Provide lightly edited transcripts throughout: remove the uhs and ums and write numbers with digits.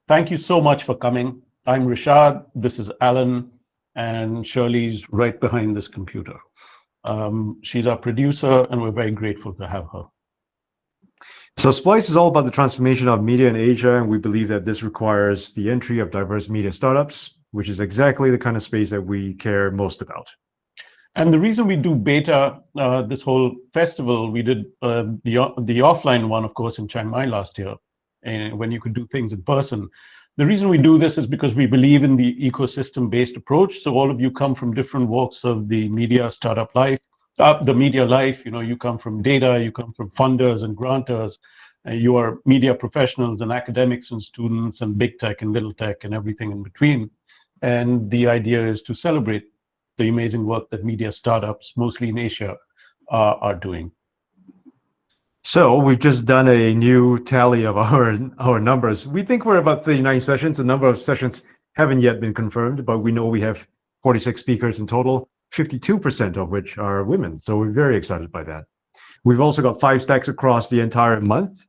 Thank you so much for coming. I'm Rishad, this is Alan, and Shirley's right behind this computer. She's our producer, and we're very grateful to have her. So Splice is all about the transformation of media in Asia, and we believe that this requires the entry of diverse media startups, which is exactly the kind of space that we care most about. And the reason we do beta, this whole festival, we did the offline one, of course, in Chiang Mai last year, and when you could do things in person. The reason we do this is because we believe in the ecosystem-based approach. So all of you come from different walks of the media startup life, the media life. You know, you come from data, you come from funders and grantors. You are media professionals and academics and students and big tech and little tech and everything in between. And the idea is to celebrate the amazing work that media startups, mostly in Asia, are doing. So we've just done a new tally of our numbers. We think we're about 39 sessions. The number of sessions haven't yet been confirmed, but we know we have 46 speakers in total, 52% of which are women. So we're very excited by that. We've also got 5 stacks across the entire month.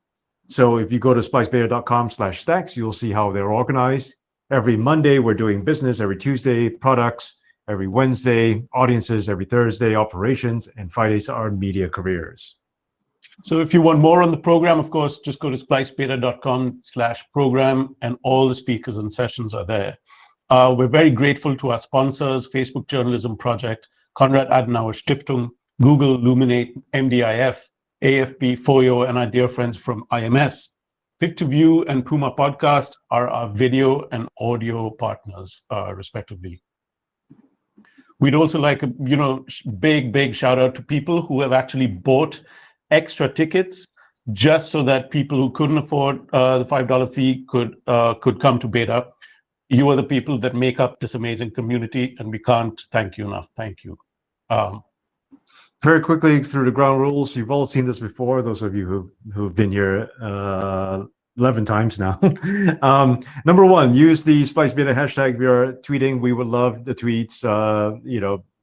So if you go to spicebeta.com/stacks, you'll see how they're organized. Every Monday, we're doing business. Every Tuesday, products. Every Wednesday, audiences. Every Thursday, operations. And Fridays are media careers. So if you want more on the program, of course, just go to spicebeta.com/program, and all the speakers and sessions are there. We're very grateful to our sponsors, Facebook Journalism Project, Konrad Adenauer Stiftung, Google, Luminate, MDIF, AFP, FOYO, and our dear friends from IMS. Click to View and Puma Podcast are our video and audio partners, respectively. We'd also like a big shout out to people who have actually bought extra tickets just so that people who couldn't afford the $5 fee could come to beta. You are the people that make up this amazing community, and we can't thank you enough. Thank you. Very quickly through the ground rules. You've all seen this before, those of you who've been here 11 times now. Number 1, use the Splice Beta hashtag. We are tweeting. We would love the tweets.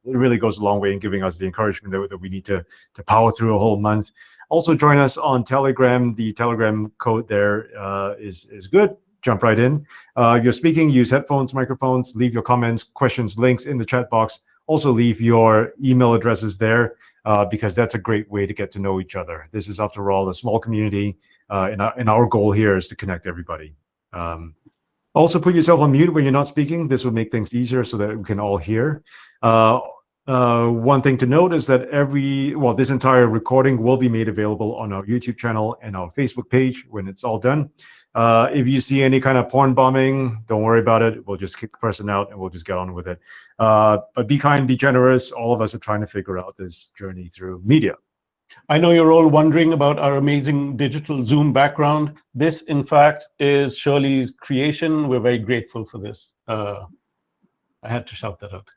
It really goes a long way in giving us the encouragement that we need to power through a whole month. Also join us on Telegram. The Telegram code there is good. Jump right in. If you're speaking, use headphones, microphones, leave your comments, questions, links in the chat box. Also leave your email addresses there because that's a great way to get to know each other. This is, after all, a small community, and our goal here is to connect everybody. Also, put yourself on mute when you're not speaking. This will make things easier so that we can all hear. One thing to note is that this entire recording will be made available on our YouTube channel and our Facebook page when it's all done. If you see any kind of porn bombing, don't worry about it. We'll just kick the person out and we'll just get on with it. But be kind, be generous. All of us are trying to figure out this journey through media. I know you're all wondering about our amazing digital Zoom background. This, in fact, is Shirley's creation. We're very grateful for this. I had to shout that out.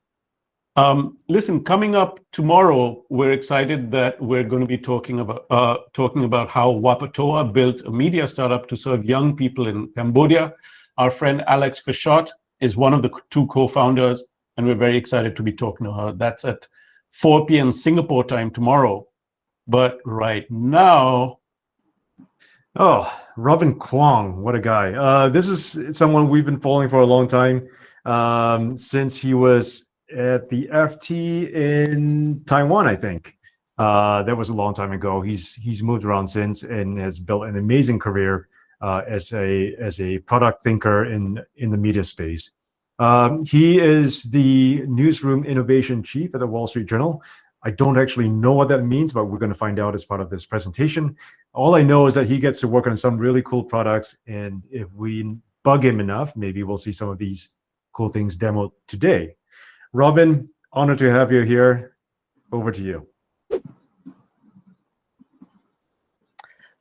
Listen, coming up tomorrow, we're excited that we're going to be talking about how Wapatoa built a media startup to serve young people in Cambodia. Our friend Alex Fischott is one of the 2 co-founders, and we're very excited to be talking to her. That's at 4 p.m. Singapore time tomorrow. But right now... Oh, Robin Kwong, what a guy. This is someone we've been following for a long time, since he was at the FT in Taiwan, I think. That was a long time ago. He's moved around since and has built an amazing career as a product thinker in the media space. He is the Newsroom Innovation Chief at the Wall Street Journal. I don't actually know what that means, but we're going to find out as part of this presentation. All I know is that he gets to work on some really cool products, and if we bug him enough, maybe we'll see some of these cool things demoed today. Robin, honored to have you here. Over to you.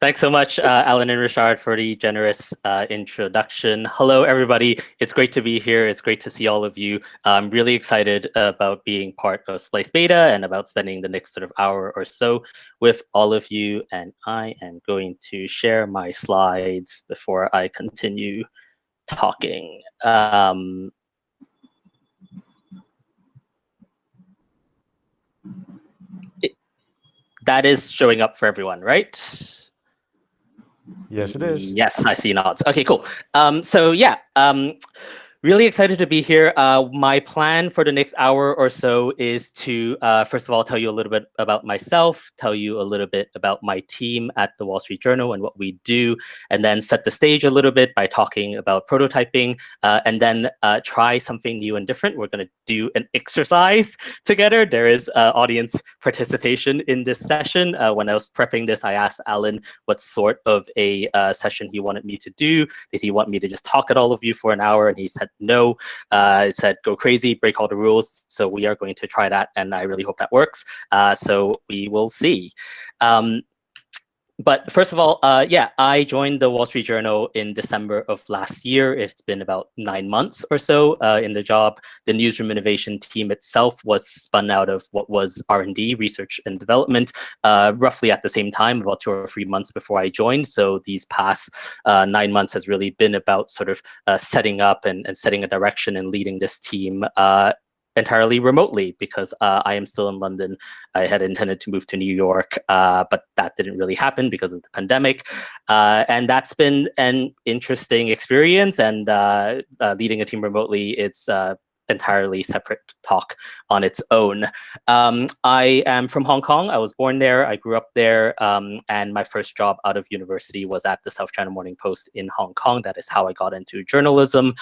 Thanks so much, Alan and Richard, for the generous introduction. Hello, everybody. It's great to be here. It's great to see all of you. I'm really excited about being part of Splice Beta and about spending the next sort of hour or so with all of you. And I am going to share my slides before I continue talking. That is showing up for everyone, right? Yes, it is. Yes, I see nods. Okay, cool. So yeah, really excited to be here. My plan for the next hour or so is to, first of all, tell you a little bit about myself, tell you a little bit about my team at the Wall Street Journal and what we do, and then set the stage a little bit by talking about prototyping, and then try something new and different. We're going to do an exercise together. There is audience participation in this session. When I was prepping this, I asked Alan what sort of a session he wanted me to do. Did he want me to just talk at all of you for an hour? And he said no. He said go crazy, break all the rules. So we are going to try that, and I really hope that works. So we will see. But first of all, yeah, I joined the Wall Street Journal in December of last year. It's been about 9 months or so in the job. The Newsroom Innovation team itself was spun out of what was R&D, research and development, roughly at the same time, about 2 or 3 months before I joined. So these past 9 months has really been about sort of setting up and setting a direction and leading this team entirely remotely, because I am still in London. I had intended to move to New York, but that didn't really happen because of the pandemic. And that's been an interesting experience. And leading a team remotely, it's entirely separate talk on its own. I am from Hong Kong. I was born there. I grew up there. And my first job out of university was at the South China Morning Post in Hong Kong. That is how I got into journalism.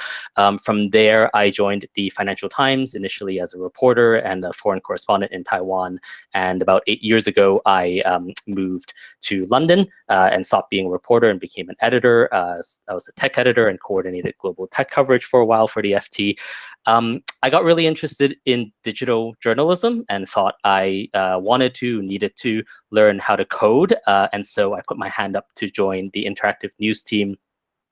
From there, I joined the Financial Times, initially as a reporter and a foreign correspondent in Taiwan. And about 8 years ago, I moved to London and stopped being a reporter and became an editor. I was a tech editor and coordinated global tech coverage for a while for the FT. I got really interested in digital journalism and thought I needed to learn how to code. And so I put my hand up to join the interactive news team,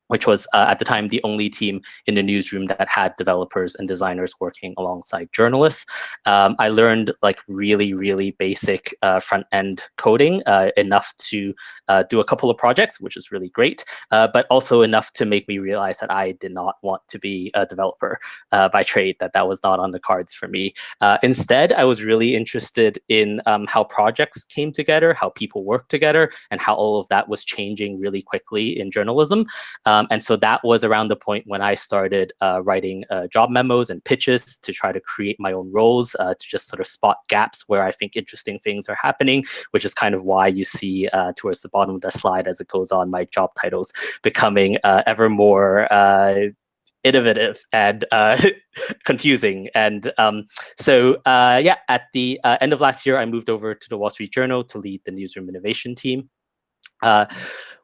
which was at the time the only team in the newsroom that had developers and designers working alongside journalists. I learned like really basic front-end coding, enough to do a couple of projects, which is really great, but also enough to make me realize that I did not want to be a developer by trade, that was not on the cards for me. Instead, I was really interested in how projects came together, how people work together, and how all of that was changing really quickly in journalism. And so that was around the point when I started writing job memos and pitches to try to create my own roles, to just sort of spot gaps where I think interesting things are happening, which is kind of why you see towards the bottom of the slide as it goes on, my job titles becoming ever more innovative and confusing. And so yeah, at the end of last year, I moved over to the Wall Street Journal to lead the Newsroom Innovation team.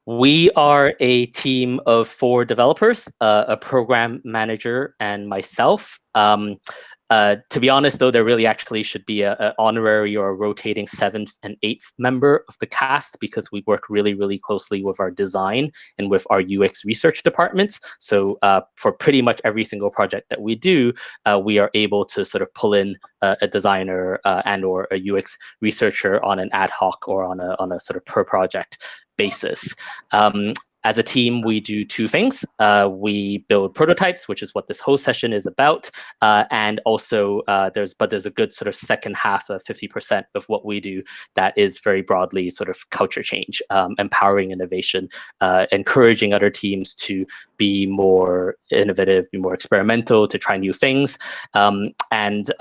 We are a team of 4 developers, a program manager, and myself. To be honest, though, there really actually should be an honorary or a rotating 7th and 8th member of the cast, because we work really closely with our design and with our UX research departments. So for pretty much every single project that we do, we are able to sort of pull in a designer and or a UX researcher on an ad hoc or on a sort of per project basis. As a team, we do 2 things. We build prototypes, which is what this whole session is about. And also there's a good sort of second half of 50% of what we do that is very broadly sort of culture change, empowering innovation, encouraging other teams to be more innovative, be more experimental, to try new things. And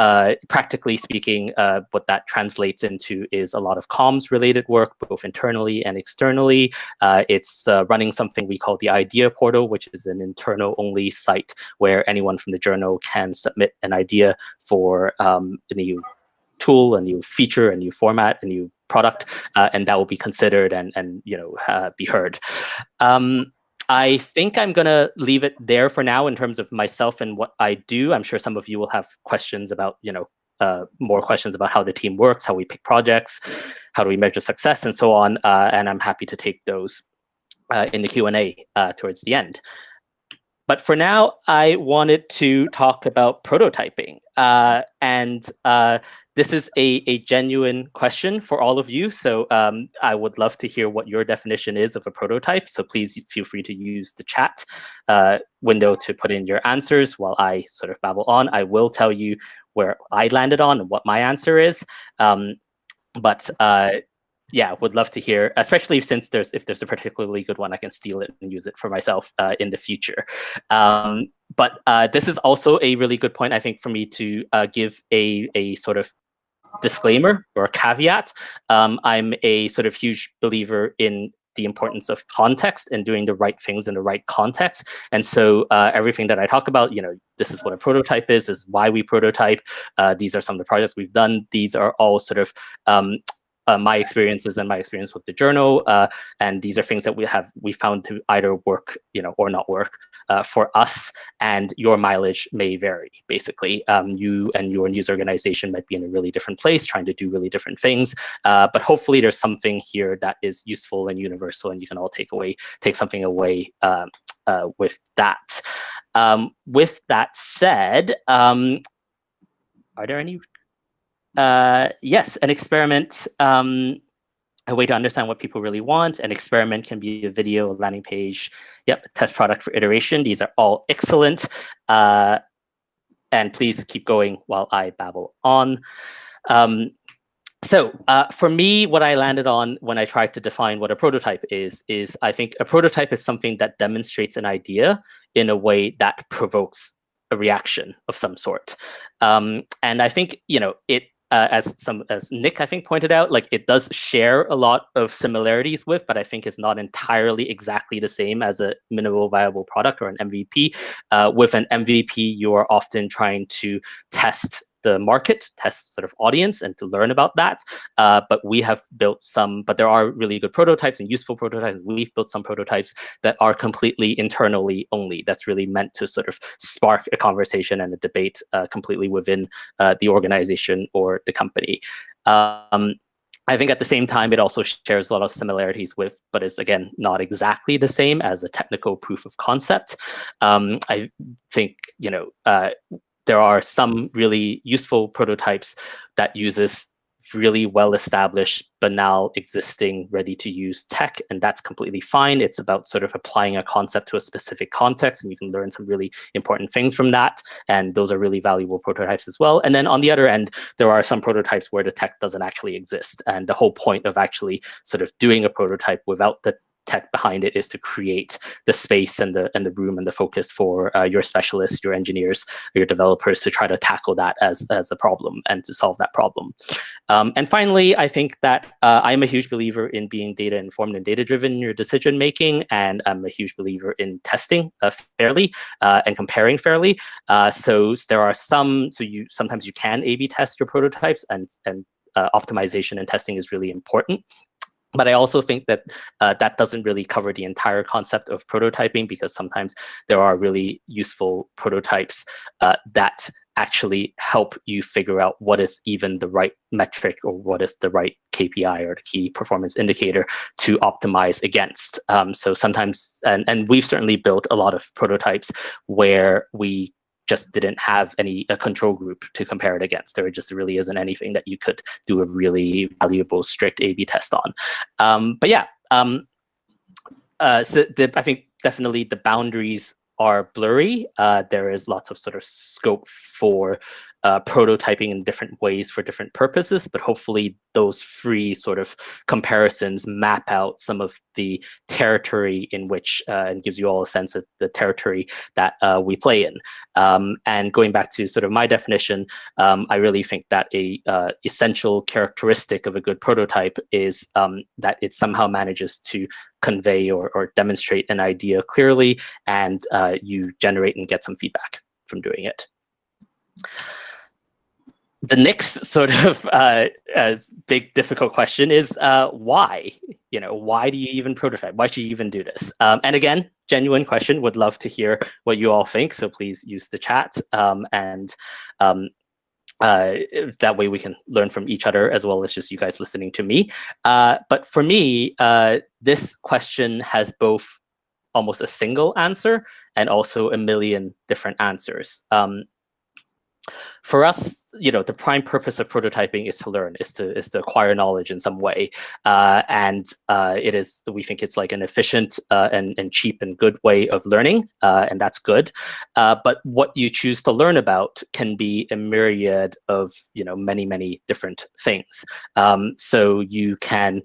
practically speaking, what that translates into is a lot of comms related work, both internally and externally. It's running something we call the Idea Portal, which is an internal only site where anyone from the journal can submit an idea for a new tool, a new feature, a new format, a new product, and that will be considered and be heard. I think I'm going to leave it there for now in terms of myself and what I do. I'm sure some of you will have questions about, more questions about how the team works, how we pick projects, how do we measure success, and so on. And I'm happy to take those in the Q&A towards the end. But for now, I wanted to talk about prototyping. And this is a genuine question for all of you. So I would love to hear what your definition is of a prototype. So please feel free to use the chat window to put in your answers while I sort of babble on. I will tell you where I landed on and what my answer is. But yeah, would love to hear, especially since if there's a particularly good one, I can steal it and use it for myself in the future. But this is also a really good point, I think, for me to give a sort of disclaimer or a caveat. I'm a sort of huge believer in the importance of context and doing the right things in the right context. And so everything that I talk about, this is what a prototype is, why we prototype. These are some of the projects we've done. These are all sort of my experiences and my experience with the journal, and these are things that we found to either work, or not work for us. And your mileage may vary. Basically, you and your news organization might be in a really different place, trying to do really different things. But hopefully, there's something here that is useful and universal, and you can all take something away with that. With that said, are there any? Yes, an experiment, a way to understand what people really want. An experiment can be a video, a landing page, test product for iteration. These are all excellent. And please keep going while I babble on. So for me, what I landed on when I tried to define what a prototype is I think a prototype is something that demonstrates an idea in a way that provokes a reaction of some sort. And I think, as Nick, I think, pointed out, like, it does share a lot of similarities with, but I think it's not entirely exactly the same as a minimal viable product or an MVP. With an MVP, you are often trying to test the market, test sort of audience, and to learn about that. But we have built some, but there are really good prototypes and useful prototypes. We've built some prototypes that are completely internally only. That's really meant to sort of spark a conversation and a debate completely within the organization or the company. I think at the same time, it also shares a lot of similarities with, but is again not exactly the same as a technical proof of concept. I think, there are some really useful prototypes that uses really well-established, banal, existing, ready-to-use tech, and that's completely fine. It's about sort of applying a concept to a specific context, and you can learn some really important things from that, and those are really valuable prototypes as well. And then on the other end, there are some prototypes where the tech doesn't actually exist, and the whole point of actually sort of doing a prototype without the tech behind it is to create the space and the room and the focus for your specialists, your engineers, your developers to try to tackle that as a problem and to solve that problem. And finally, I think that I'm a huge believer in being data informed and data driven in your decision making, and I'm a huge believer in testing fairly and comparing fairly. So there are sometimes you can A/B test your prototypes, and optimization and testing is really important. But I also think that that doesn't really cover the entire concept of prototyping, because sometimes there are really useful prototypes that actually help you figure out what is even the right metric or what is the right KPI or the key performance indicator to optimize against. So sometimes, and we've certainly built a lot of prototypes where we just didn't have a control group to compare it against. There just really isn't anything that you could do a really valuable, strict A/B test on. But yeah, so I think definitely the boundaries are blurry. There is lots of sort of scope for prototyping in different ways for different purposes, but hopefully those three sort of comparisons map out some of the territory in which, and gives you all a sense of the territory that we play in. And going back to sort of my definition, I really think that a essential characteristic of a good prototype is that it somehow manages to convey or demonstrate an idea clearly, and you generate and get some feedback from doing it. The next sort of big difficult question is why? Why do you even prototype? Why should you even do this? And again, genuine question. Would love to hear what you all think. So please use the chat, and that way we can learn from each other as well as just you guys listening to me. But for me, this question has both almost a single answer and also a million different answers. For us, the prime purpose of prototyping is to learn, is to acquire knowledge in some way, and we think it's like an efficient and cheap and good way of learning, and that's good. But what you choose to learn about can be a myriad of many different things. So you can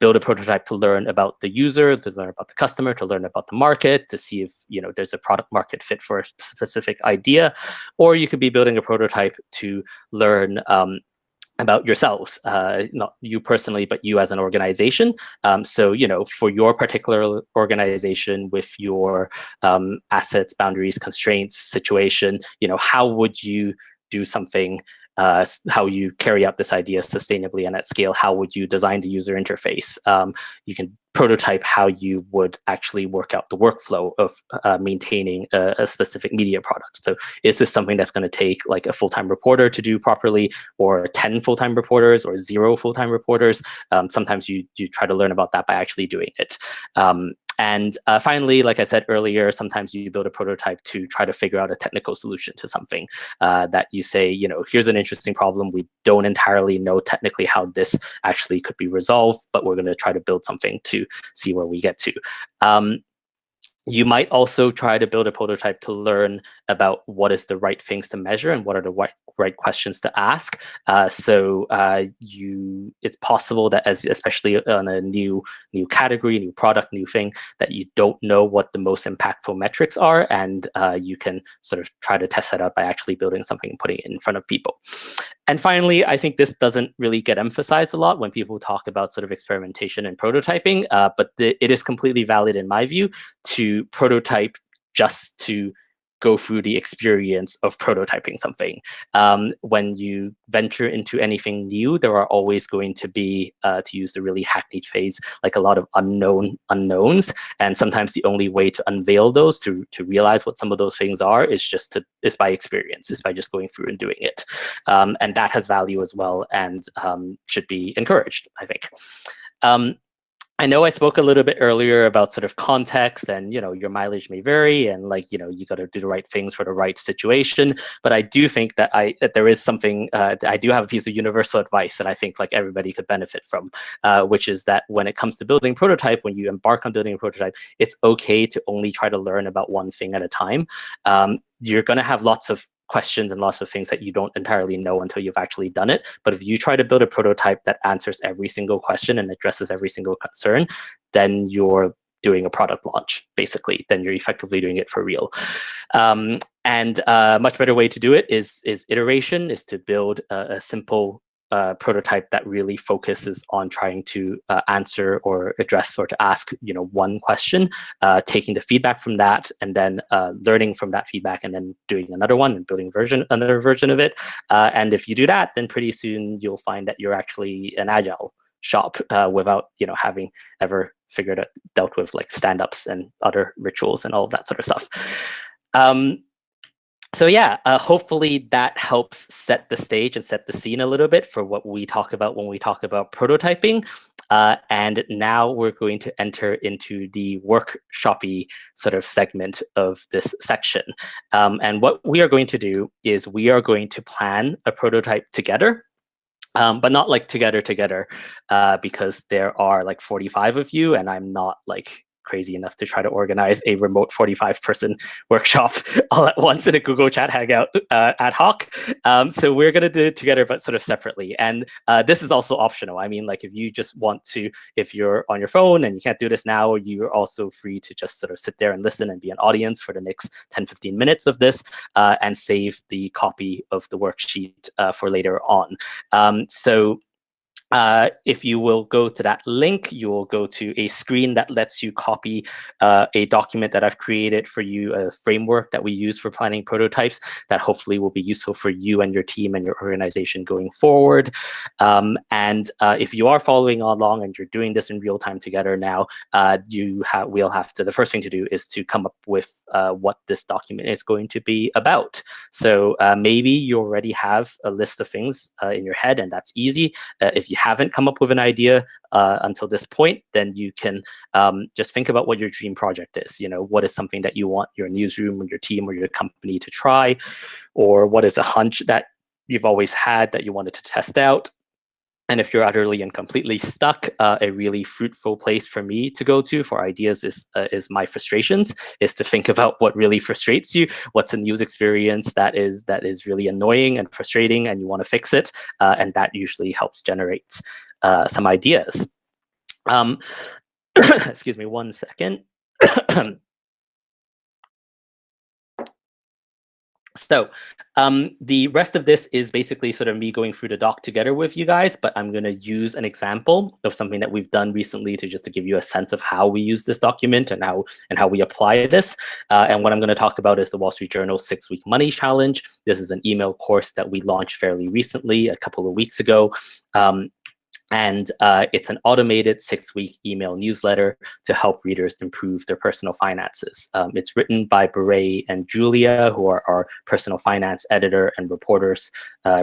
build a prototype to learn about the user, to learn about the customer, to learn about the market, to see if there's a product market fit for a specific idea, or you could be building a prototype to learn about yourselves, not you personally, but you as an organization. So, for your particular organization with your assets, boundaries, constraints, situation, how would you do something? How you carry out this idea sustainably and at scale? How would you design the user interface? You can prototype how you would actually work out the workflow of maintaining a specific media product. So is this something that's going to take like a full-time reporter to do properly, or 10 full-time reporters, or 0 full-time reporters? Sometimes you try to learn about that by actually doing it. And finally, like I said earlier, sometimes you build a prototype to try to figure out a technical solution to something that you say, here's an interesting problem. We don't entirely know technically how this actually could be resolved, but we're going to try to build something to see where we get to. You might also try to build a prototype to learn about what is the right things to measure and what are the right questions to ask. It's possible that especially on a new category, new product, new thing, that you don't know what the most impactful metrics are, and you can sort of try to test that out by actually building something and putting it in front of people. And finally, I think this doesn't really get emphasized a lot when people talk about sort of experimentation and prototyping, but it is completely valid in my view to prototype just to go through the experience of prototyping something. When you venture into anything new, there are always going to be, to use the really hackneyed phrase, like a lot of unknowns. And sometimes the only way to unveil those, to realize what some of those things are, is by experience, is by just going through and doing it. And that has value as well, and should be encouraged, I think. I know I spoke a little bit earlier about sort of context, and your mileage may vary, and you got to do the right things for the right situation. But I do think that there is something. I do have a piece of universal advice that I think everybody could benefit from, which is that when it comes to building a prototype, when you embark on building a prototype, it's okay to only try to learn about one thing at a time. You're going to have lots of questions and lots of things that you don't entirely know until you've actually done it. But if you try to build a prototype that answers every single question and addresses every single concern, then you're doing a product launch, basically. Then you're effectively doing it for real. And a much better way to do it is iteration, is to build a simple prototype that really focuses on trying to answer or address or to ask one question, taking the feedback from that, and then learning from that feedback, and then doing another one and building another version of it. And if you do that, then pretty soon you'll find that you're actually an agile shop without having ever dealt with stand-ups and other rituals and all of that sort of stuff. So yeah, hopefully that helps set the stage and set the scene a little bit for what we talk about when we talk about prototyping. And now we're going to enter into the workshop-y sort of segment of this section. And what we are going to do is we are going to plan a prototype together. But not together, because there are 45 of you, and I'm not crazy enough to try to organize a remote 45-person workshop all at once in a Google Chat Hangout ad hoc. So we're going to do it together, but sort of separately. And this is also optional. I mean, if you just want to, if you're on your phone and you can't do this now, you're also free to just sort of sit there and listen and be an audience for the next 10, 15 minutes of this, and save the copy of the worksheet for later on. If you will go to that link, you will go to a screen that lets you copy a document that I've created for you, a framework that we use for planning prototypes that hopefully will be useful for you and your team and your organization going forward. And if you are following along and you're doing this in real time together now, we'll have to, the first thing to do is to come up with what this document is going to be about. So maybe you already have a list of things in your head, and that's easy. If you haven't come up with an idea until this point, then you can just think about what your dream project is. What is something that you want your newsroom or your team or your company to try, or what is a hunch that you've always had that you wanted to test out. And if you're utterly and completely stuck, a really fruitful place for me to go to for ideas is my frustrations, is to think about what really frustrates you, what's a news experience that is really annoying and frustrating, and you want to fix it. And that usually helps generate some ideas. Excuse me, 1 second. So the rest of this is basically sort of me going through the doc together with you guys, but I'm going to use an example of something that we've done recently to give you a sense of how we use this document and how we apply this. And what I'm going to talk about is the Wall Street Journal 6-Week Money Challenge. This is an email course that we launched fairly recently, a couple of weeks ago. And it's an automated 6-week email newsletter to help readers improve their personal finances. It's written by Beret and Julia, who are our personal finance editor and reporters,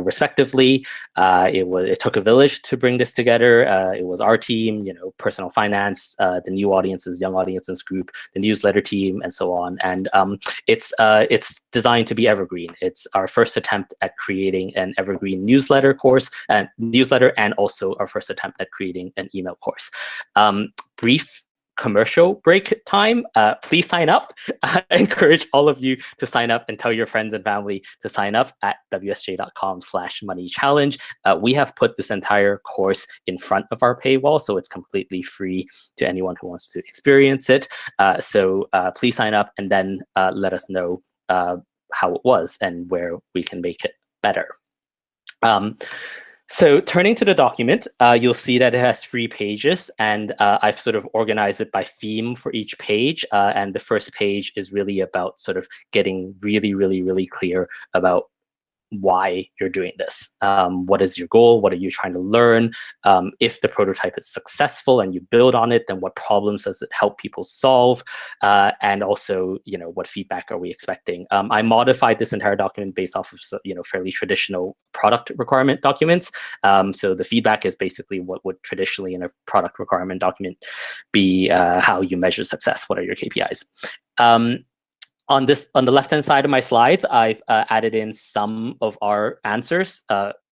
respectively. It took a village to bring this together. It was our team, personal finance, the new audiences, young audiences group, the newsletter team, and so on. And it's designed to be evergreen. It's our first attempt at creating an evergreen newsletter course and also our first attempt at creating an email course. Brief commercial break time. Please sign up. I encourage all of you to sign up and tell your friends and family to sign up at wsj.com/money-challenge. We have put this entire course in front of our paywall, so it's completely free to anyone who wants to experience it. So please sign up and then let us know how it was and where we can make it better. So turning to the document, you'll see that it has 3 pages, and I've sort of organized it by theme for each page. And the first page is really about sort of getting really, really, really clear about why you're doing this. What is your goal? What are you trying to learn? If the prototype is successful and you build on it, then what problems does it help people solve? And also, what feedback are we expecting? I modified this entire document based off of, fairly traditional product requirement documents. So the feedback is basically what would traditionally in a product requirement document be how you measure success. What are your KPIs? On the left-hand side of my slides, I've added in some of our answers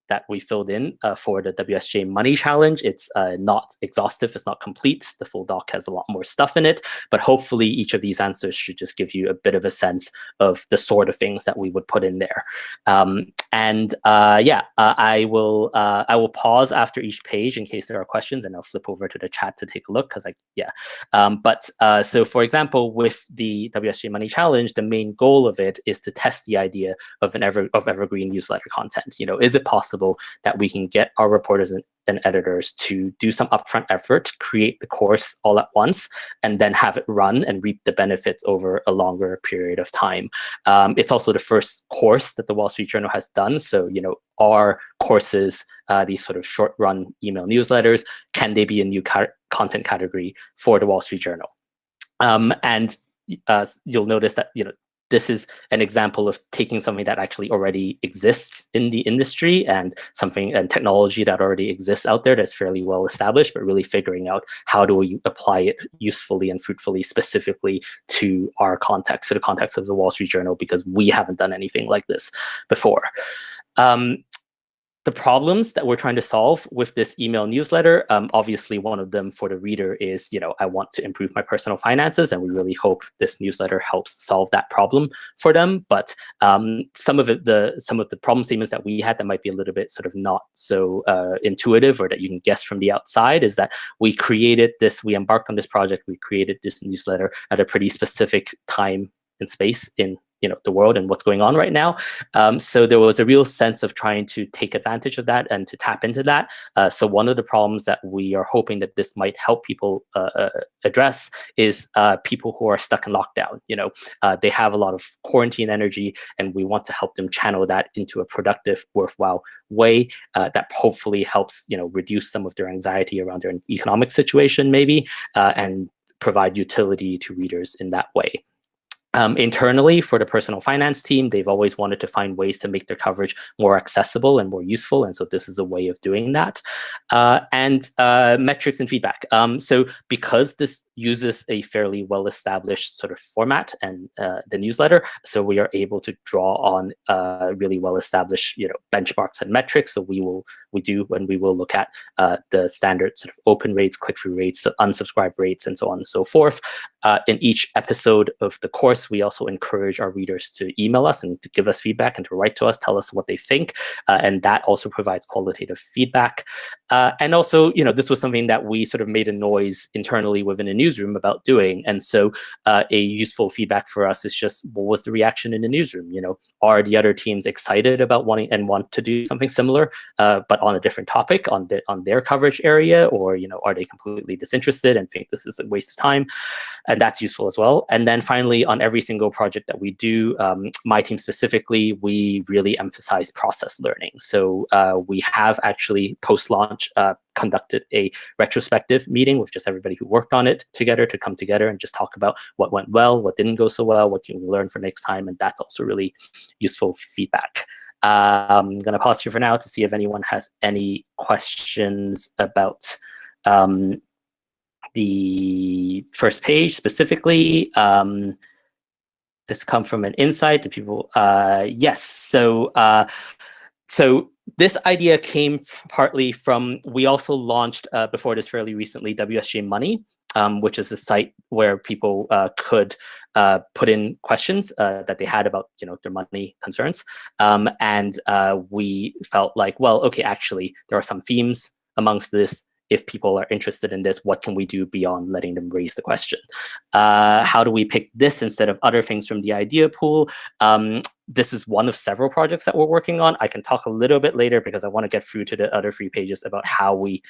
that we filled in for the WSJ Money Challenge. It's not exhaustive, it's not complete. The full doc has a lot more stuff in it, but hopefully each of these answers should just give you a bit of a sense of the sort of things that we would put in there. I will pause after each page in case there are questions, and I'll flip over to the chat to take a look so for example, with the WSJ Money Challenge, the main goal of it is to test the idea of evergreen newsletter content. Is it possible that we can get our reporters and editors to do some upfront effort, create the course all at once, and then have it run and reap the benefits over a longer period of time? It's also the first course that the Wall Street Journal has done. So, our courses, these sort of short-run email newsletters, can they be a new content category for the Wall Street Journal? And you'll notice that, this is an example of taking something that actually already exists in the industry and technology that already exists out there that's fairly well established, but really figuring out how do we apply it usefully and fruitfully, specifically to our context, to the context of the Wall Street Journal, because we haven't done anything like this before. The problems that we're trying to solve with this email newsletter, obviously one of them for the reader is, I want to improve my personal finances, and we really hope this newsletter helps solve that problem for them. But some of the problem statements that we had that might be a little bit sort of not so intuitive, or that you can guess from the outside, is that we embarked on this project, we created this newsletter at a pretty specific time and space in the world and what's going on right now. So there was a real sense of trying to take advantage of that and to tap into that. So one of the problems that we are hoping that this might help people address is people who are stuck in lockdown. They have a lot of quarantine energy, and we want to help them channel that into a productive, worthwhile way that hopefully helps reduce some of their anxiety around their economic situation, maybe, and provide utility to readers in that way. Internally, for the personal finance team, they've always wanted to find ways to make their coverage more accessible and more useful, and so this is a way of doing that. And metrics and feedback. So because this uses a fairly well-established sort of format and the newsletter, so we are able to draw on really well-established benchmarks and metrics. So we will look at the standard sort of open rates, click-through rates, unsubscribe rates, and so on and so forth. In each episode of the course, course, we also encourage our readers to email us and to give us feedback and to write to us, tell us what they think. And that also provides qualitative feedback. And also, this was something that we sort of made a noise internally within a newsroom about doing. And so a useful feedback for us is just, what was the reaction in the newsroom? Are the other teams excited about want to do something similar, but on a different topic on their coverage area? Or, are they completely disinterested and think this is a waste of time? And that's useful as well. And then finally, on every single project that we do, my team specifically, we really emphasize process learning. So we have actually post-launch conducted a retrospective meeting with just everybody who worked on it together to come together and just talk about what went well, what didn't go so well, what can we learn for next time. And that's also really useful feedback. I'm going to pause here for now to see if anyone has any questions about the first page specifically. This come from an insight to people. Yes. So this idea came partly from, we also launched before this fairly recently, WSJ Money, which is a site where people could put in questions that they had about their money concerns. And we felt like, well, okay, actually, there are some themes amongst this. If people are interested in this, what can we do beyond letting them raise the question? How do we pick this instead of other things from the idea pool? This is one of several projects that we're working on. I can talk a little bit later because I want to get through to the other 3 pages about how we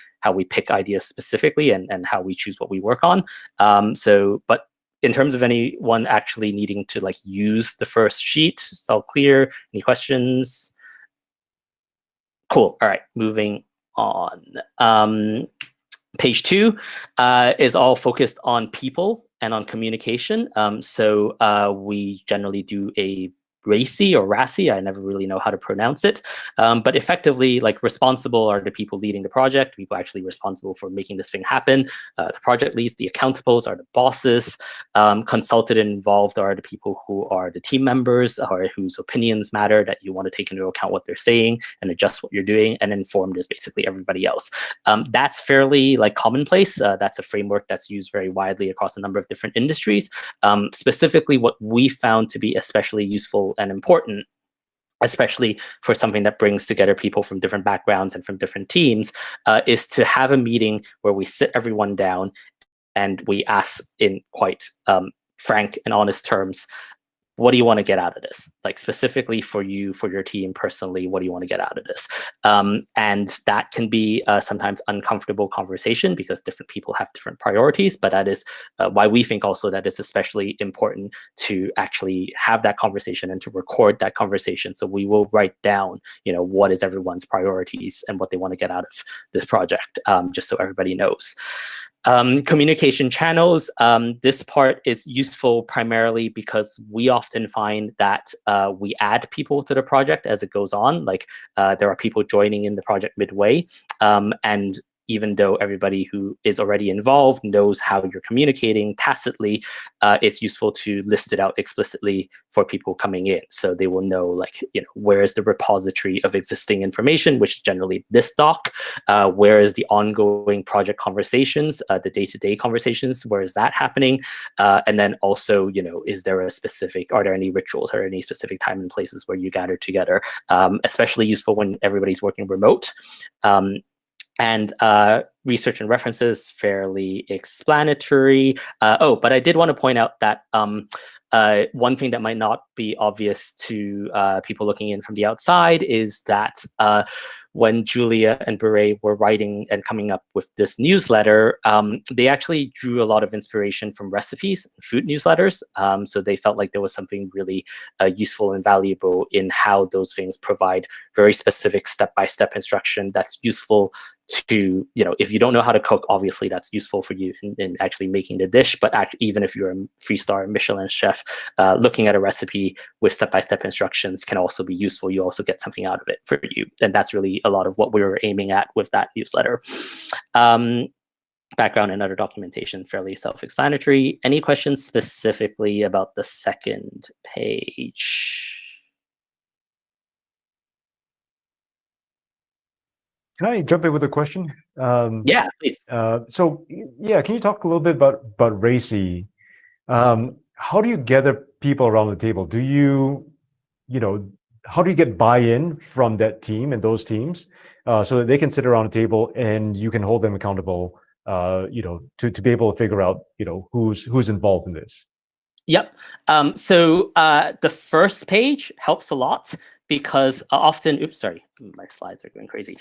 pick ideas specifically and how we choose what we work on. But in terms of anyone actually needing to use the first sheet, it's all clear. Any questions? Cool. All right, moving on. Page 2 is all focused on people and on communication. So we generally do a RACI or RACI, I never really know how to pronounce it. But effectively, responsible are the people leading the project, people actually responsible for making this thing happen. The project leads, the accountables are the bosses. Consulted and involved are the people who are the team members or whose opinions matter, that you want to take into account what they're saying and adjust what you're doing. And informed is basically everybody else. That's fairly commonplace. That's a framework that's used very widely across a number of different industries. Specifically, what we found to be especially useful and important, especially for something that brings together people from different backgrounds and from different teams, is to have a meeting where we sit everyone down and we ask in quite frank and honest terms, what do you want to get out of this? Specifically for you, for your team personally, what do you want to get out of this? And that can be sometimes uncomfortable conversation because different people have different priorities, but that is why we think also that it's especially important to actually have that conversation and to record that conversation. So we will write down, what is everyone's priorities and what they want to get out of this project, just so everybody knows. Communication channels, this part is useful primarily because we often find that we add people to the project as it goes on. There are people joining in the project midway, and even though everybody who is already involved knows how you're communicating tacitly, it's useful to list it out explicitly for people coming in. So they will know, where is the repository of existing information, which is generally this doc, where is the ongoing project conversations, the day-to-day conversations, where is that happening? And then also, is there are there any rituals or any specific time and places where you gather together? Especially useful when everybody's working remote. And research and references, fairly explanatory. But I did want to point out that one thing that might not be obvious to people looking in from the outside is that when Julia and Beret were writing and coming up with this newsletter, they actually drew a lot of inspiration from recipes, food newsletters. So they felt like there was something really useful and valuable in how those things provide very specific step-by-step instruction that's useful to, if you don't know how to cook, obviously that's useful for you in actually making the dish. But even if you're a 3-star Michelin chef, looking at a recipe with step-by-step instructions can also be useful. You also get something out of it for you. And that's really a lot of what we were aiming at with that newsletter. Background and other documentation, fairly self-explanatory. Any questions specifically about the second page? Can I jump in with a question? Yeah, please. So, can you talk a little bit about RACI? how do you gather people around the table? Do you, how do you get buy-in from that team and those teams so that they can sit around a table and you can hold them accountable, to be able to figure out, who's involved in this? Yep. So the first page helps a lot because often, oops, sorry, my slides are going crazy.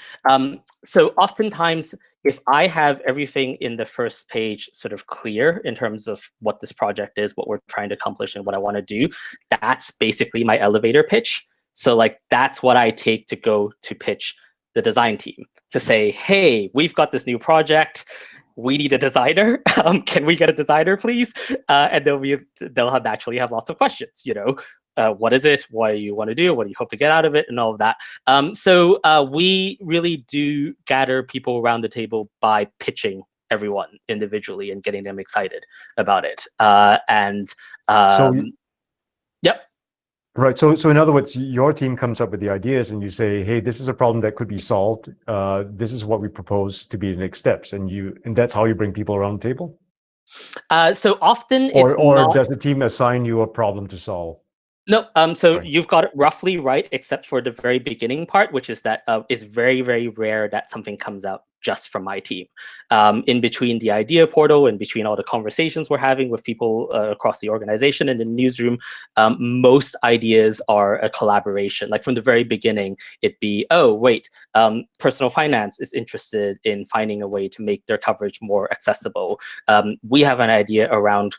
So oftentimes, if I have everything in the first page sort of clear in terms of what this project is, what we're trying to accomplish, and what I want to do, that's basically my elevator pitch. So like that's what I take to go to pitch the design team to say, hey, we've got this new project. We need a designer. Can we get a designer, please? And they'll naturally have lots of questions. What is it? What do you want to do? What do you hope to get out of it? And all of that. So we really do gather people around the table by pitching everyone individually and getting them excited about it. Yep. Right. So in other words, your team comes up with the ideas and you say, hey, this is a problem that could be solved. This is what we propose to be the next steps. And that's how you bring people around the table? So often or does the team assign you a problem to solve? No, so you've got it roughly right, except for the very beginning part, which is that it's very, very rare that something comes out just from my team. In between the idea portal, in between all the conversations we're having with people across the organization and the newsroom, most ideas are a collaboration. Like from the very beginning, it'd be, oh, wait, personal finance is interested in finding a way to make their coverage more accessible. We have an idea around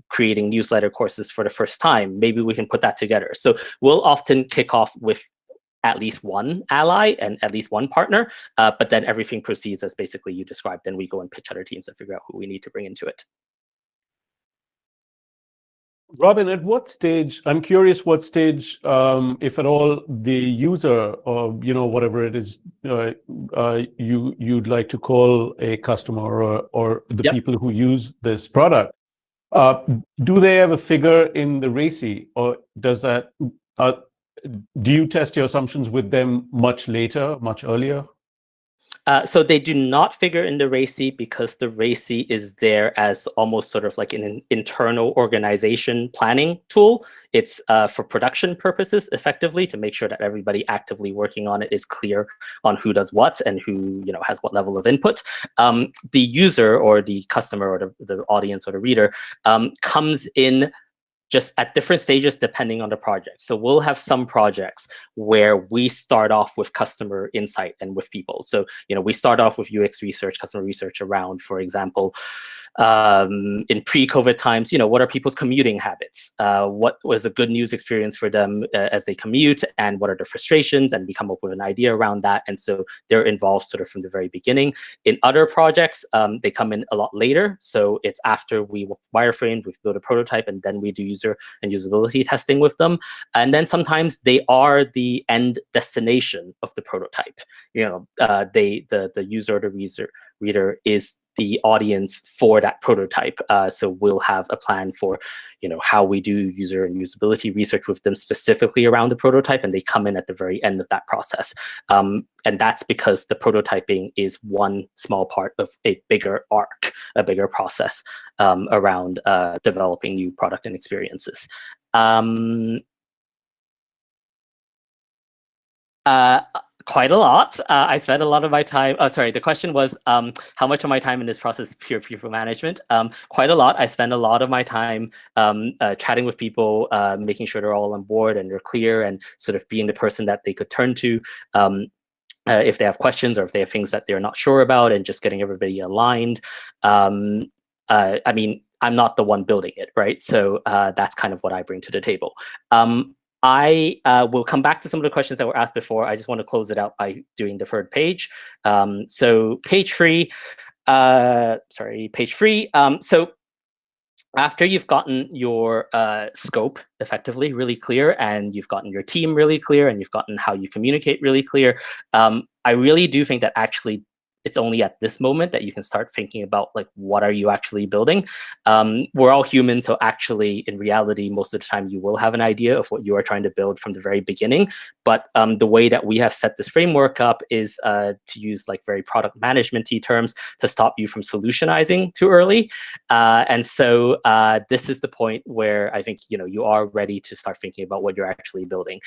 creating newsletter courses for the first time. Maybe we can put that together. So we'll often kick off with at least one ally and at least one partner, but then everything proceeds as basically you described. Then we go and pitch other teams and figure out who we need to bring into it. Robin, at what stage, I'm curious what stage, if at all, the user or, whatever it is you'd like to call a customer or the people who use this product, do they have a figure in the RACI, or does that, do you test your assumptions with them much later, much earlier? So they do not figure in the RACI because the RACI is there as almost sort of like an internal organization planning tool. It's for production purposes, effectively, to make sure that everybody actively working on it is clear on who does what and who has what level of input. The user or the customer or the audience or the reader comes in just at different stages depending on the project. So we'll have some projects where we start off with customer insight and with people. So, we start off with UX research, customer research around, for example, in pre-COVID times, what are people's commuting habits? What was a good news experience for them as they commute, and what are their frustrations? And we come up with an idea around that. And so they're involved sort of from the very beginning. In other projects, they come in a lot later. So it's after we wireframe, we've built a prototype, and then we do user and usability testing with them. And then sometimes they are the end destination of the prototype. The user or the reader is the audience for that prototype. So we'll have a plan for, how we do user and usability research with them specifically around the prototype, and they come in at the very end of that process. And that's because the prototyping is one small part of a bigger arc, a bigger process around developing new product and experiences. Quite a lot. I spent a lot of my time. Sorry, the question was how much of my time in this process is pure people management? Quite a lot. I spend a lot of my time chatting with people, making sure they're all on board and they're clear, and sort of being the person that they could turn to if they have questions or if they have things that they're not sure about, and just getting everybody aligned. I mean, I'm not the one building it, right? So that's kind of what I bring to the table. I will come back to some of the questions that were asked before. I just want to close it out by doing the third page. So page three. So after you've gotten your scope effectively really clear, and you've gotten your team really clear, and you've gotten how you communicate really clear, I really do think that actually it's only at this moment that you can start thinking about like, what are you actually building? We're all human, so actually in reality, most of the time you will have an idea of what you are trying to build from the very beginning. But the way that we have set this framework up is to use like very product management-y terms to stop you from solutionizing too early. And so this is the point where I think you are ready to start thinking about what you're actually building.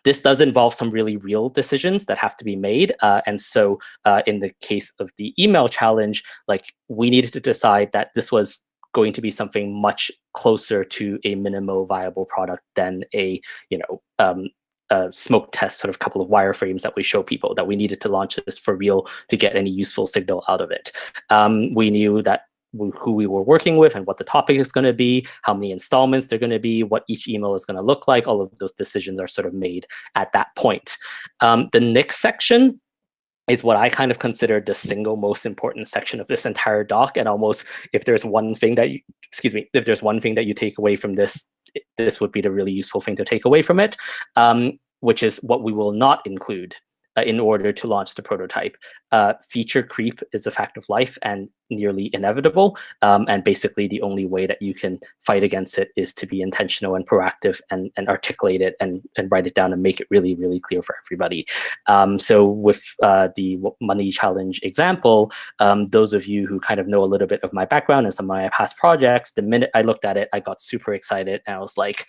This does involve some really real decisions that have to be made. And so in the case of the email challenge, like we needed to decide that this was going to be something much closer to a minimal viable product than a smoke test, sort of couple of wireframes that we show people, that we needed to launch this for real to get any useful signal out of it. We knew that who we were working with and what the topic is going to be, how many installments they're going to be, what each email is going to look like. All of those decisions are sort of made at that point. The next section is what I kind of consider the single most important section of this entire doc. And almost if there's one thing that if there's one thing that you take away from this, this would be the really useful thing to take away from it, which is what we will not include in order to launch the prototype. Feature creep is a fact of life and nearly inevitable. And basically the only way that you can fight against it is to be intentional and proactive and articulate it and write it down and make it really, really clear for everybody. So with the money challenge example, those of you who kind of know a little bit of my background and some of my past projects, the minute I looked at it, I got super excited and I was like,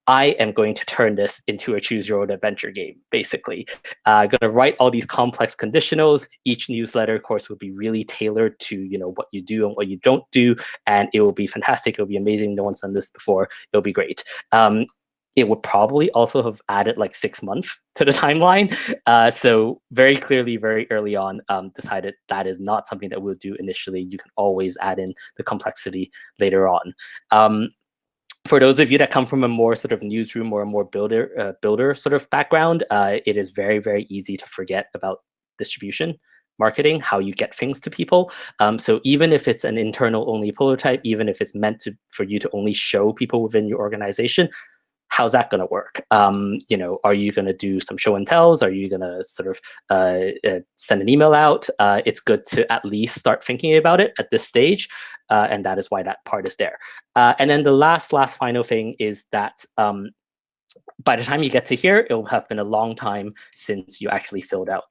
I am going to turn this into a choose your own adventure game, basically. I'm going to write all these complex conditionals. Each newsletter, of course, will be really tailored to what you do and what you don't do. And it will be fantastic. It will be amazing. No one's done this before. It'll be great. It would probably also have added like 6 months to the timeline. So very clearly, very early on, decided that is not something that we'll do initially. You can always add in the complexity later on. For those of you that come from a more sort of newsroom or a more builder sort of background, it is very, very easy to forget about distribution, marketing, how you get things to people. So even if it's an internal only prototype, even if it's meant for you to only show people within your organization, how's that going to work? Are you going to do some show and tells? Are you going to sort of send an email out? It's good to at least start thinking about it at this stage. And that is why that part is there. And then the last final thing is that by the time you get to here, it will have been a long time since you actually filled out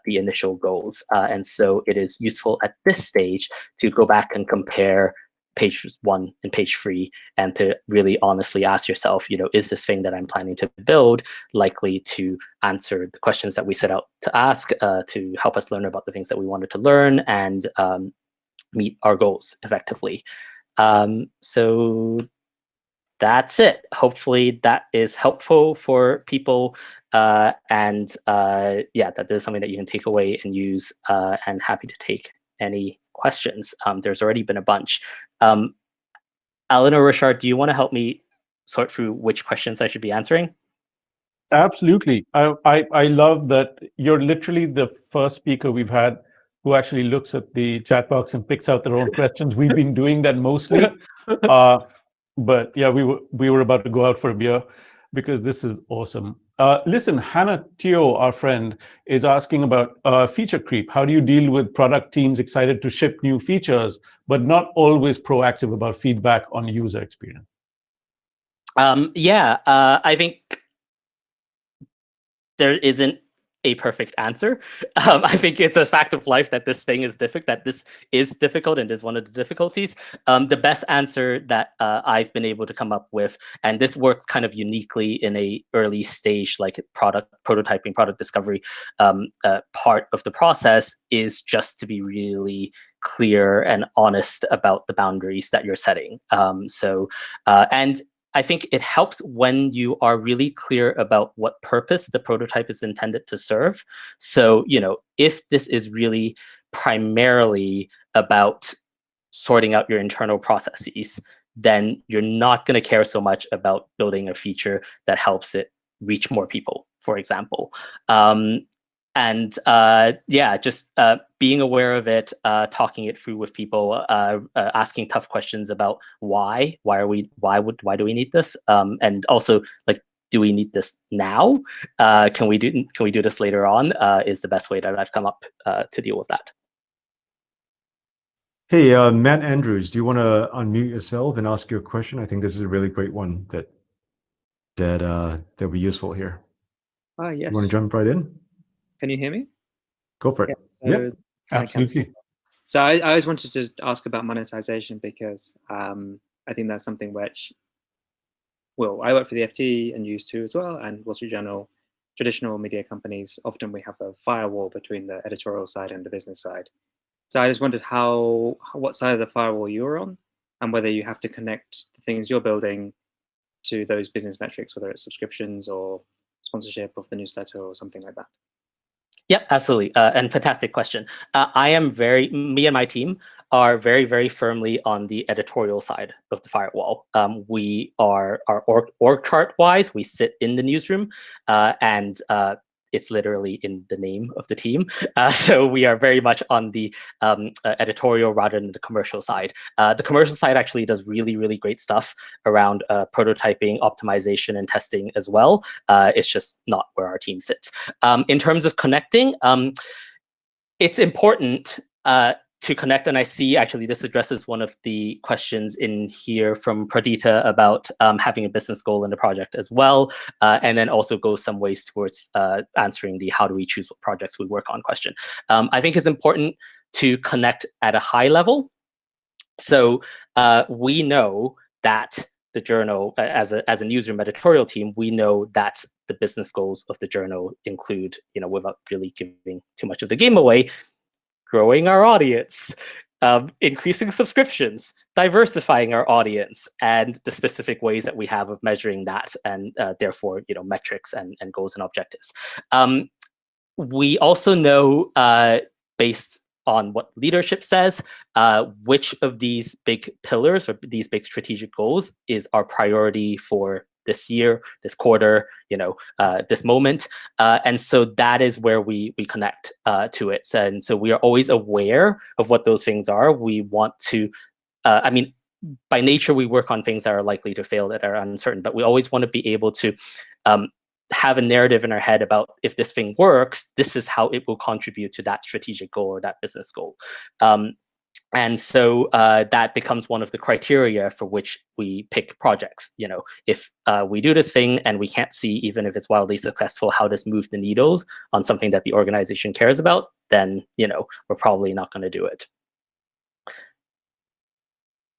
the initial goals. And so it is useful at this stage to go back and compare page 1 and page 3 and to really honestly ask yourself, is this thing that I'm planning to build likely to answer the questions that we set out to ask, to help us learn about the things that we wanted to learn and meet our goals effectively. So that's it. Hopefully that is helpful for people. Yeah, that is something that you can take away and use, and happy to take any questions. There's already been a bunch. Alan or Richard, do you want to help me sort through which questions I should be answering? Absolutely. I love that you're literally the first speaker we've had who actually looks at the chat box and picks out their own questions. We've been doing that mostly. But yeah, we were about to go out for a beer because this is awesome. Listen, Hannah Teo, our friend, is asking about feature creep. How do you deal with product teams excited to ship new features, but not always proactive about feedback on user experience? I think there isn't a perfect answer. I think it's a fact of life that this thing is difficult and is one of the difficulties. The best answer that I've been able to come up with, and this works kind of uniquely in a early stage, like product prototyping, product discovery part of the process, is just to be really clear and honest about the boundaries that you're setting. And I think it helps when you are really clear about what purpose the prototype is intended to serve. So, if this is really primarily about sorting out your internal processes, then you're not going to care so much about building a feature that helps it reach more people, for example. Just being aware of it, talking it through with people, asking tough questions about why do we need this, and also like do we need this now? Can we do this later on? Is the best way that I've come up to deal with that. Hey, Matt Andrews, do you want to unmute yourself and ask your question? I think this is a really great one that'll be useful here. Yes. You want to jump right in? Can you hear me? Go for it. Yeah, so, Yep, absolutely. So I always wanted to ask about monetization because I think that's something which, well, I work for the FT and used to as well, and Wall Street Journal. Traditional media companies, often we have a firewall between the editorial side and the business side. So I just wondered what side of the firewall you were on, and whether you have to connect the things you're building to those business metrics, whether it's subscriptions or sponsorship of the newsletter or something like that. Yep, absolutely. And fantastic question. Me and my team are very, very firmly on the editorial side of the firewall. We are, our org chart wise, we sit in the newsroom, and it's literally in the name of the team. So we are very much on the editorial rather than the commercial side. The commercial side actually does really, really great stuff around prototyping, optimization, and testing as well. It's just not where our team sits. In terms of connecting, it's important to connect, and I see actually this addresses one of the questions in here from Pradita about having a business goal in the project as well, and then also goes some ways towards answering the how do we choose what projects we work on question. I think it's important to connect at a high level. So we know that the journal, as a newsroom editorial team, we know that the business goals of the journal include, without really giving too much of the game away, growing our audience, increasing subscriptions, diversifying our audience, and the specific ways that we have of measuring that, and therefore, metrics and goals and objectives. We also know, based on what leadership says, which of these big pillars or these big strategic goals is our priority for this year, this quarter, this moment. And so that is where we connect to it. And so we are always aware of what those things are. We want to, by nature, we work on things that are likely to fail, that are uncertain, but we always want to be able to have a narrative in our head about, if this thing works, this is how it will contribute to that strategic goal or that business goal. And so that becomes one of the criteria for which we pick projects. If we do this thing and we can't see, even if it's wildly successful, how this moves the needles on something that the organization cares about, then we're probably not going to do it.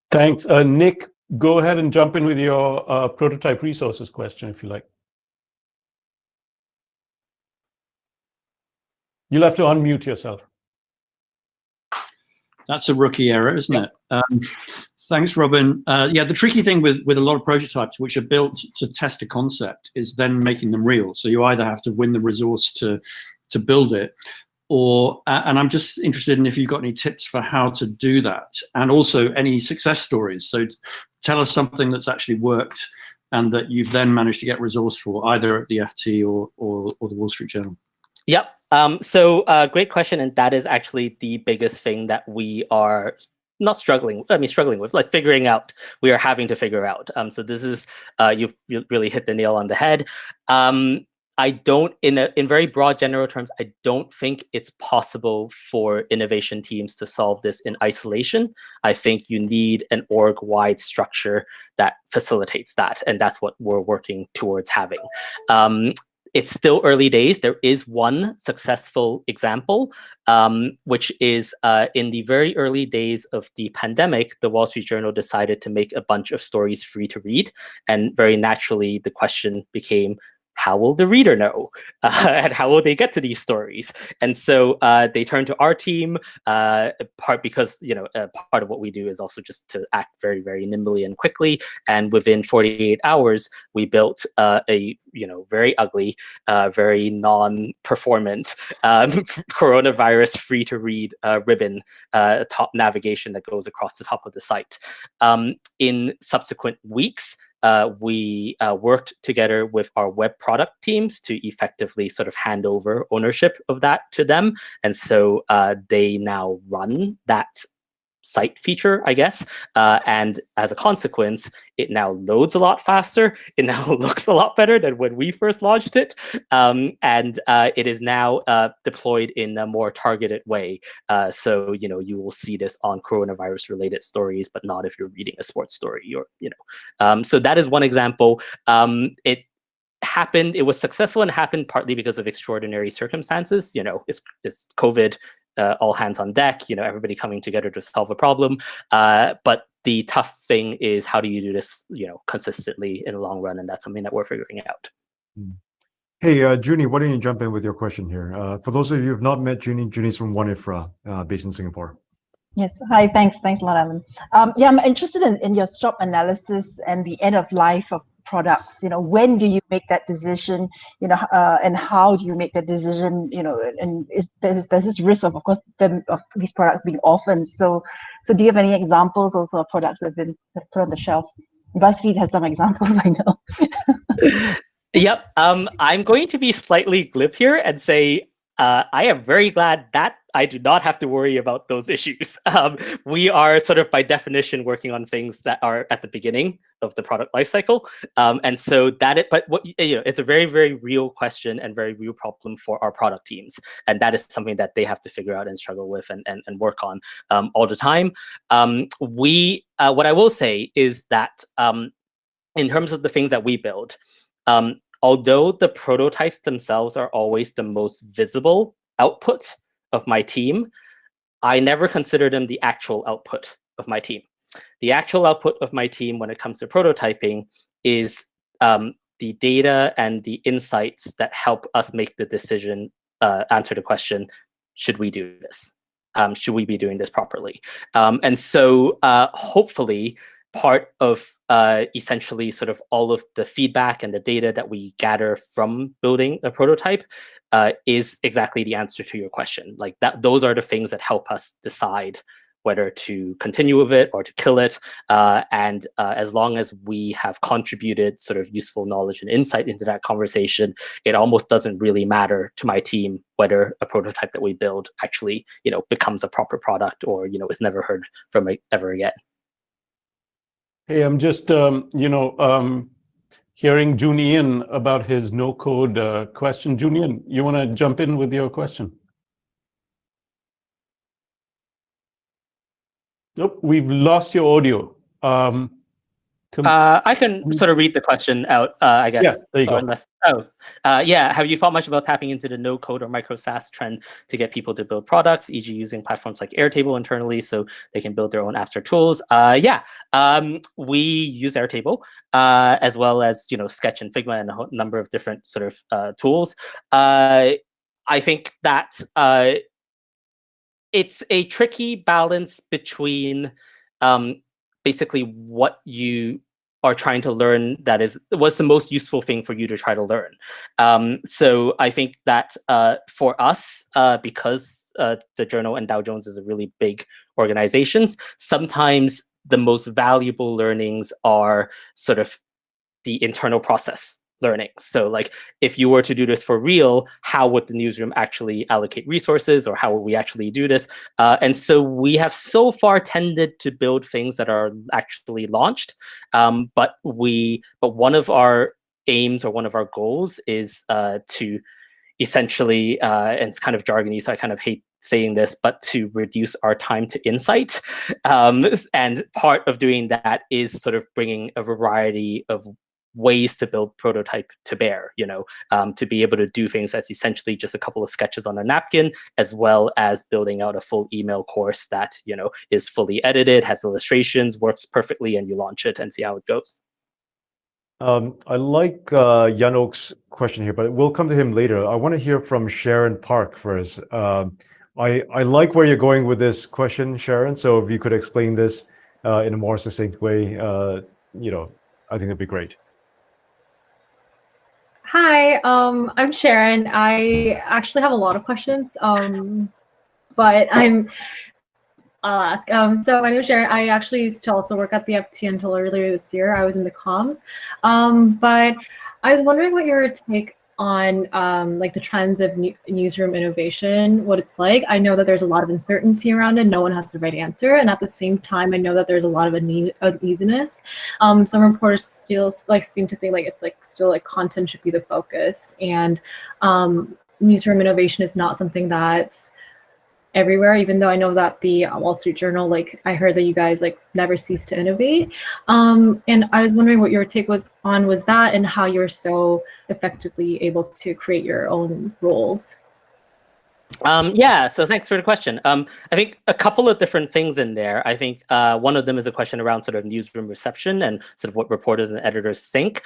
Thanks. Nick, go ahead and jump in with your prototype resources question, if you like. You'll have to unmute yourself. That's a rookie error, isn't it? Thanks, Robin. Yeah, the tricky thing with a lot of prototypes which are built to test a concept is then making them real. So you either have to win the resource to build it, or and I'm just interested in if you've got any tips for how to do that, and also any success stories. So tell us something that's actually worked and that you've then managed to get resource for, either at the FT or the Wall Street Journal. Yep. So great question, and that is actually the biggest thing that we are not struggling with, like figuring out. We are having to figure out. So this is you really hit the nail on the head. I don't, in very broad general terms, I don't think it's possible for innovation teams to solve this in isolation. I think you need an org-wide structure that facilitates that, and that's what we're working towards having. It's still early days. There is one successful example, which is in the very early days of the pandemic, the Wall Street Journal decided to make a bunch of stories free to read. And very naturally, the question became, how will the reader know? And how will they get to these stories? And so they turned to our team, part because part of what we do is also just to act very, very nimbly and quickly. And within 48 hours, we built a very ugly, very non-performant coronavirus free-to-read ribbon top navigation that goes across the top of the site. In subsequent weeks, we worked together with our web product teams to effectively sort of hand over ownership of that to them. And so they now run that site feature, I guess. And as a consequence, it now loads a lot faster. It now looks a lot better than when we first launched it. And it is now deployed in a more targeted way. So, you will see this on coronavirus related stories, but not if you're reading a sports story or, so that is one example. It happened, it was successful and happened partly because of extraordinary circumstances. It's COVID, all hands on deck, everybody coming together to solve a problem. But the tough thing is, how do you do this, consistently in the long run? And that's something that we're figuring out. Hey, Junie, why don't you jump in with your question here? For those of you who have not met Junie, Junie's from One Infra, based in Singapore. Yes. Hi. Thanks a lot, Alan. Yeah, I'm interested in your SWOT analysis and the end of life of products. When do you make that decision? And how do you make that decision? And there's this risk of course, of these products being orphaned. So do you have any examples also of products that have been put on the shelf? BuzzFeed has some examples, I know. Yep. I'm going to be slightly glib here and say I am very glad that I do not have to worry about those issues. We are sort of by definition working on things that are at the beginning of the product lifecycle, and so it's a very, very real question and very real problem for our product teams, and that is something that they have to figure out and struggle with and work on all the time. What I will say is that in terms of the things that we build, although the prototypes themselves are always the most visible output of my team, I never consider them the actual output of my team. The actual output of my team when it comes to prototyping is the data and the insights that help us make the decision, answer the question, should we do this? Should we be doing this properly? And so hopefully, part of essentially sort of all of the feedback and the data that we gather from building a prototype is exactly the answer to your question. Like that, those are the things that help us decide whether to continue with it or to kill it. And as long as we have contributed sort of useful knowledge and insight into that conversation, it almost doesn't really matter to my team whether a prototype that we build actually, becomes a proper product or, is never heard from ever again. Hey, I'm just, hearing Julian about his no-code question. Julian, you want to jump in with your question? Nope, we've lost your audio. I can sort of read the question out, I guess. Yeah, there you go. Have you thought much about tapping into the no-code or micro SaaS trend to get people to build products, e.g. using platforms like Airtable internally so they can build their own apps or tools? We use Airtable as well as, Sketch and Figma and a number of different sort of tools. I think that it's a tricky balance between basically what you are trying to learn what's the most useful thing for you to try to learn. So I think that for us, because the Journal and Dow Jones is a really big organizations, sometimes the most valuable learnings are sort of the internal process learning. So like if you were to do this for real, how would the newsroom actually allocate resources, or how would we actually do this? And so we have so far tended to build things that are actually launched. But one of our aims or one of our goals is to essentially, and it's kind of jargony, so I kind of hate saying this, but to reduce our time to insight. And part of doing that is sort of bringing a variety of ways to build prototype to bear, to be able to do things as essentially just a couple of sketches on a napkin, as well as building out a full email course that, is fully edited, has illustrations, works perfectly, and you launch it and see how it goes. I like Yanok's question here, but we'll come to him later. I want to hear from Sharon Park first. I like where you're going with this question, Sharon. So if you could explain this in a more succinct way, I think it'd be great. Hi, I'm Sharon. I actually have a lot of questions, but I'll ask. So my name is Sharon. I actually used to also work at the FT until earlier this year. I was in the comms, but I was wondering what your take on like the trends of newsroom innovation, what it's like. I know that there's a lot of uncertainty around it. No one has the right answer, and at the same time, I know that there's a lot of uneasiness. Some reporters still like seem to think like it's like still like content should be the focus, and newsroom innovation is not something that's everywhere, even though I know that the Wall Street Journal, like I heard that you guys like never cease to innovate. And I was wondering what your take was that, and how you're so effectively able to create your own roles. Yeah, so thanks for the question. I think a couple of different things in there. I think one of them is a question around sort of newsroom reception and sort of what reporters and editors think.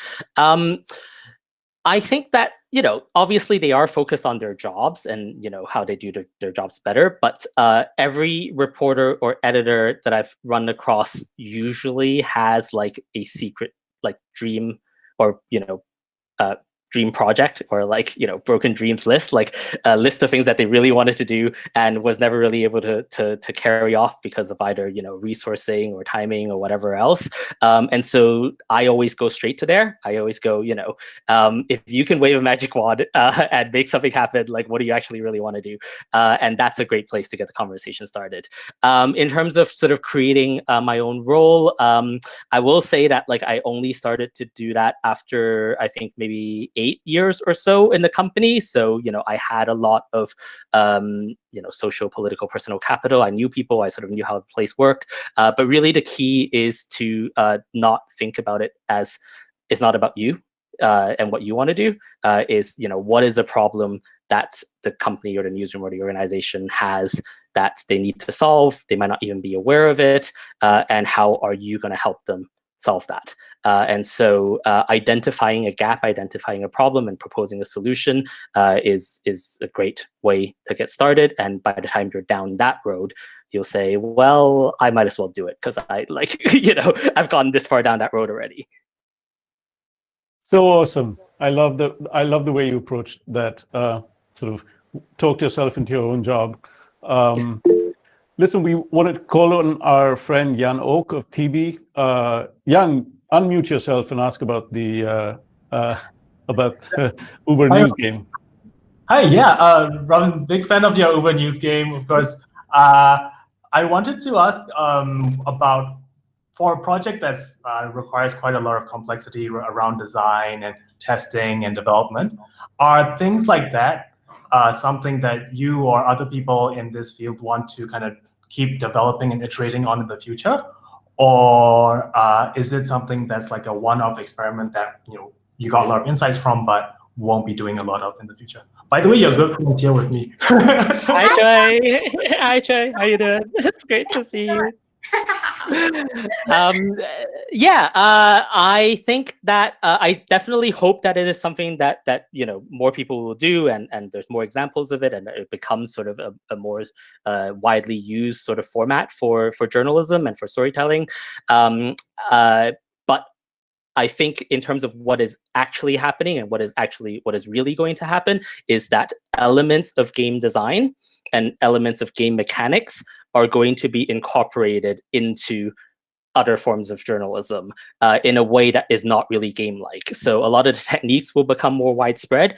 I think that, you know, obviously they are focused on their jobs and, you know, how they do their jobs better. But every reporter or editor that I've run across usually has like a secret like dream or, you know, dream project or like, you know, broken dreams list, like a list of things that they really wanted to do and was never really able to carry off because of either, you know, resourcing or timing or whatever else. And so I always go straight to there. I always go, you know, if you can wave a magic wand and make something happen, like what do you actually really want to do? And that's a great place to get the conversation started. In terms of sort of creating my own role, I will say that like I only started to do that after I think maybe 8 years or so in the company. So, you know, I had a lot of, you know, social, political, personal capital. I knew people, I sort of knew how the place worked. But really the key is to not think about it as it's not about you and what you want to do. Is, you know, what is a problem that the company or the newsroom or the organization has that they need to solve? They might not even be aware of it. And how are you going to help them solve that? And so identifying a gap, identifying a problem and proposing a solution is a great way to get started. And by the time you're down that road, you'll say, well, I might as well do it because I like, you know, I've gone this far down that road already. So awesome. I love the way you approached that, sort of talk yourself into your own job. Listen, we wanted to call on our friend Jan Oak of TB. Jan, unmute yourself and ask about the Uber News game. Hi, yeah, Robin, big fan of your Uber News game, of course. I wanted to ask about, for a project that requires quite a lot of complexity around design and testing and development, are things like that something that you or other people in this field want to kind of keep developing and iterating on in the future? Or is it something that's like a one-off experiment that, you know, you got a lot of insights from, but won't be doing a lot of in the future? By the way, your good friend's here with me. Hi, Joy. Hi, Joy. How you doing? It's great to see you. I think that I definitely hope that it is something that you know, more people will do, and there's more examples of it, and it becomes sort of a more widely used sort of format for journalism and for storytelling. But I think in terms of what is actually happening and what is really going to happen is that elements of game design and elements of game mechanics are going to be incorporated into other forms of journalism in a way that is not really game-like. So a lot of the techniques will become more widespread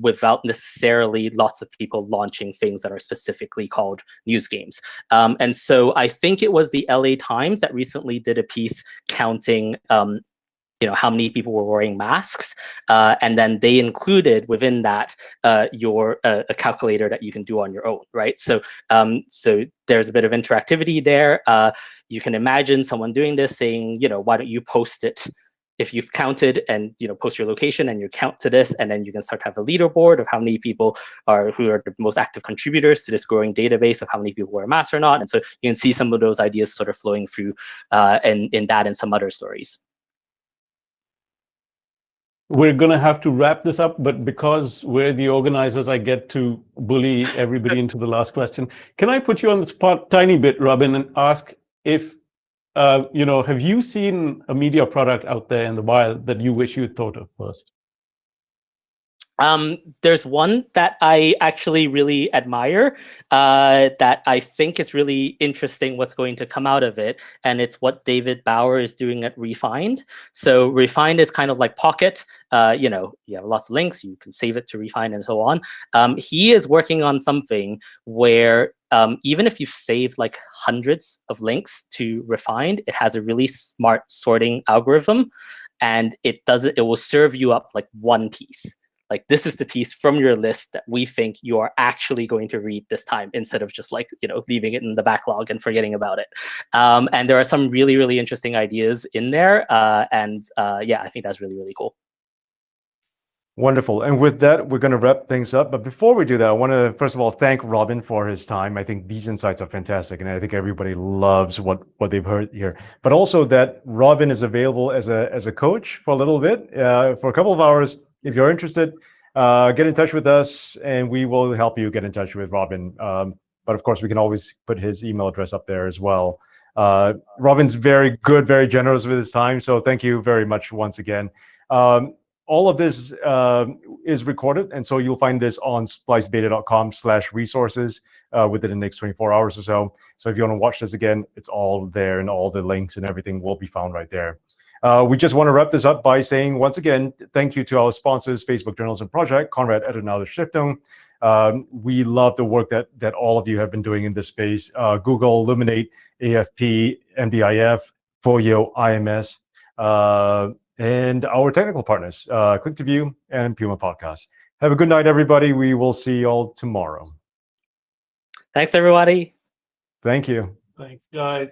without necessarily lots of people launching things that are specifically called news games. And so I think it was the LA Times that recently did a piece counting you know, how many people were wearing masks, and then they included within that a calculator that you can do on your own, right? So so there's a bit of interactivity there. You can imagine someone doing this, saying, you know, why don't you post it if you've counted, and, you know, post your location and you count to this, and then you can start to have a leaderboard of how many people who are the most active contributors to this growing database of how many people wear masks or not. And so you can see some of those ideas sort of flowing through in that and some other stories. We're going to have to wrap this up, but because we're the organizers, I get to bully everybody into the last question. Can I put you on the spot tiny bit, Robin, and ask if, you know, have you seen a media product out there in the wild that you wish you'd thought of first? There's one that I actually really admire, that I think is really interesting what's going to come out of it, and it's what David Bauer is doing at Refined. So Refined is kind of like Pocket. You know, you have lots of links, you can save it to Refined and so on. He is working on something where even if you've saved like hundreds of links to Refined, it has a really smart sorting algorithm, and it will serve you up like one piece. Like, this is the piece from your list that we think you are actually going to read this time, instead of just like, you know, leaving it in the backlog and forgetting about it. And there are some really, really interesting ideas in there. Yeah, I think that's really, really cool. Wonderful. And with that, we're going to wrap things up. But before we do that, I want to, first of all, thank Robin for his time. I think these insights are fantastic, and I think everybody loves what they've heard here. But also that Robin is available as a coach for a little bit, for a couple of hours. If you're interested, get in touch with us, and we will help you get in touch with Robin. But of course, we can always put his email address up there as well. Robin's very good, very generous with his time. So thank you very much once again. All of this is recorded, and so you'll find this on splicebeta.com/resources within the next 24 hours or so. So if you want to watch this again, it's all there, and all the links and everything will be found right there. We just want to wrap this up by saying, once again, thank you to our sponsors, Facebook Journalism Project, Konrad Adenauer Stiftung. We love the work that all of you have been doing in this space. Google, Illuminate, AFP, MDIF, Folio, IMS, and our technical partners, Click2View and Puma Podcast. Have a good night, everybody. We will see you all tomorrow. Thanks, everybody. Thank you. Thanks, guys.